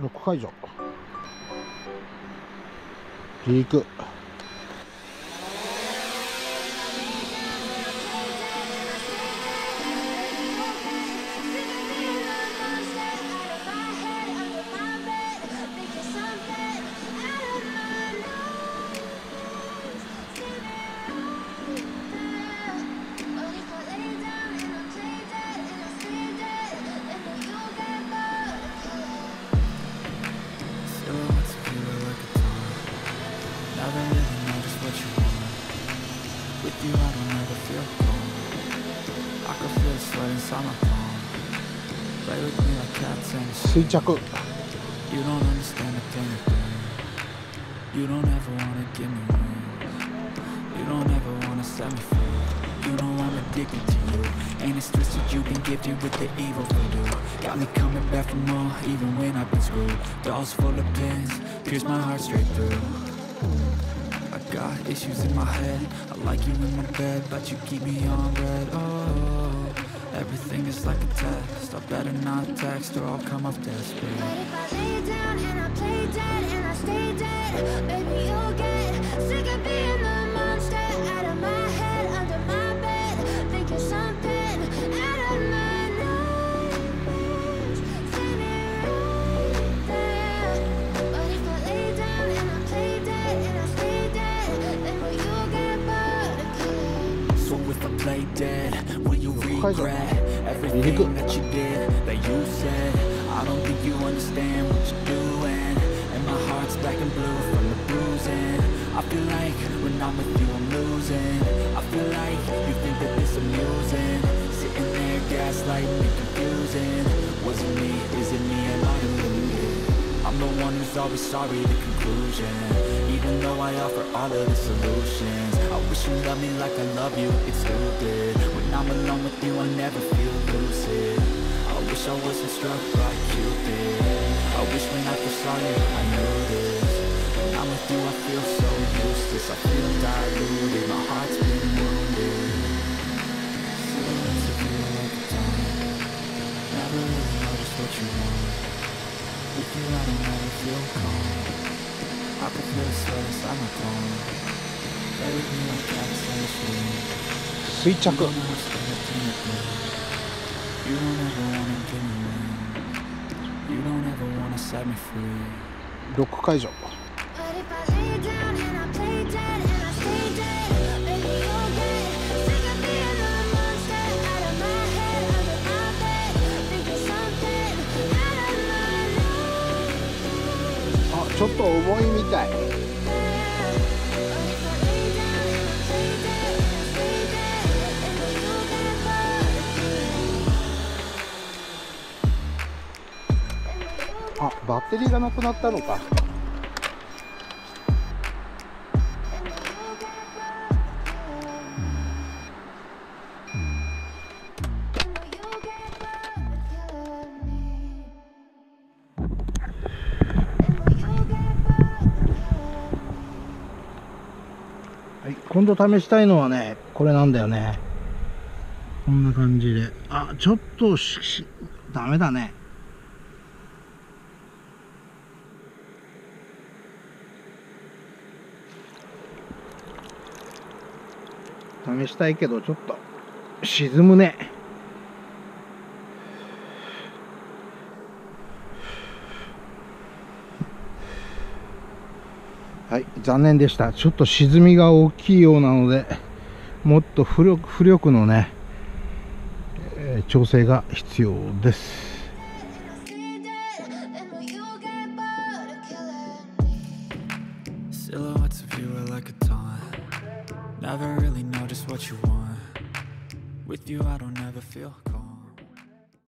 ロック解除。離陸。垂着。You know I'm addicted to you, and it's twisted, you've been gifted with the evil voodoo. Got me coming back for more, even when I've been screwed. Dolls full of pins, pierce my heart straight through. I got issues in my head, I like you in my bed, but you keep me on red. Oh, everything is like a test, I better not text or I'll come off desperate. But if I lay down and I play dead and I stay dead, baby you'll get sick of being the monster out of my head, under my bed, thinking something out of my nose, standing right there. But if I lay down and I play dead and I stay dead, then will you get bored of killing? So if I play dead, will you regret everything that you did, that you said? I don't think you understand what you're doing, and my heart's black and blue from the bruising. I feel like when I'm with you I'm losing. I feel like you think that this amusing, sitting there gaslighting and confusing. Was it me? Is it me? Am I deluded? I'm the one who's always sorry, the conclusion, even though I offer all of the solutions. I wish you loved me like I love you, it's stupid. When I'm alone with you I never feel lucid. I wish I wasn't struck by Cupid. I wish when I first saw you I knew this. When I'm with you I feel so useless, I feel diluted, my heart's been wounded. Silhouettes of you like a dawn, never really noticed what you want. With you I don't ever feel calm, I can feel the sweat inside my palm. Play with me like cats in the stream. 垂着。 You don't ever wanna give me in, you don't ever wanna set me free. ロック解除。 But if I lay down and I play dead and I stay dead, baby you'll get sick of being the monster out of my head, under my bed, thinking something out of my nose. あ、ちょっと重いみたい。 あ、バッテリーがなくなったのか。はい、今度試したいのはね、これなんだよね。こんな感じで。あ、ちょっとダメだね。試したいけどちょっと沈むね。はい、残念でした。ちょっと沈みが大きいようなので、もっと浮力のね、調整が必要です。Never really know just what you want. With you I don't ever feel